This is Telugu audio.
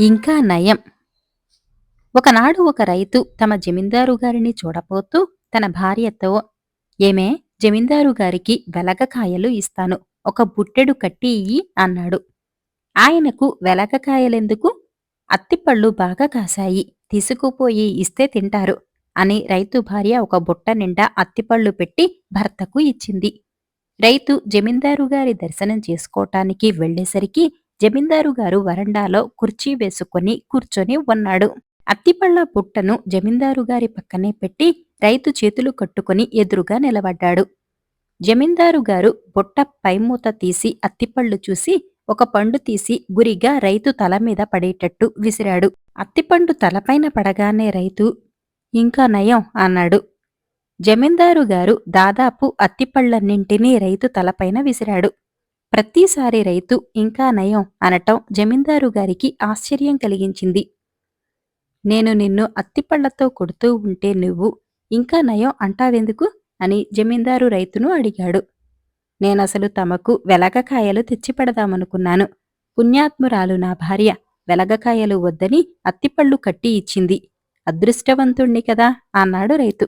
ఇంకా నయం. ఒకనాడు ఒక రైతు తమ జమీందారు గారిని చూడపోతూ తన భార్యతో, ఏమే, జమీందారు గారికి వెలగకాయలు ఇస్తాను, ఒక బుట్టెడు కట్టి ఇయ్యి అన్నాడు. ఆయనకు వెలగకాయలెందుకు, అత్తిపళ్ళు బాగా కాశాయి, తీసుకుపోయి ఇస్తే తింటారు అని రైతు భార్య ఒక బుట్ట నిండా అత్తిపళ్ళు పెట్టి భర్తకు ఇచ్చింది. రైతు జమీందారు గారి దర్శనం చేసుకోటానికి వెళ్లేసరికి జమీందారు గారు వరండాలో కుర్చీ వేసుకొని కూర్చొని ఉన్నాడు. అత్తిపళ్ళ బుట్టను జమీందారు గారి పక్కనే పెట్టి రైతు చేతులు కట్టుకుని ఎదురుగా నిలబడ్డాడు. జమీందారు గారు బుట్ట పైమూత తీసి అత్తిపళ్ళు చూసి ఒక పండు తీసి గురిగా రైతు తల మీద పడేటట్టు విసిరాడు. అత్తిపండు తలపైన పడగానే రైతు, ఇంకా నయం అన్నాడు. జమీందారు గారు దాదాపు అత్తిపళ్ళన్నింటినీ రైతు తలపైన విసిరాడు. ప్రతిసారి రైతు ఇంకా నయం అనటం జమీందారు గారికి ఆశ్చర్యం కలిగించింది. నేను నిన్ను అత్తిపళ్లతో కొడుతూ ఉంటే నువ్వు ఇంకా నయం అంటావెందుకు అని జమీందారు రైతును అడిగాడు. నేనసలు తమకు వెలగకాయలు తెచ్చిపెడదామనుకున్నాను. పుణ్యాత్మురాలు నా భార్య వెలగకాయలు వద్దని అత్తిపళ్ళు కట్టి ఇచ్చింది. అదృష్టవంతుణ్ణి కదా అన్నాడు రైతు.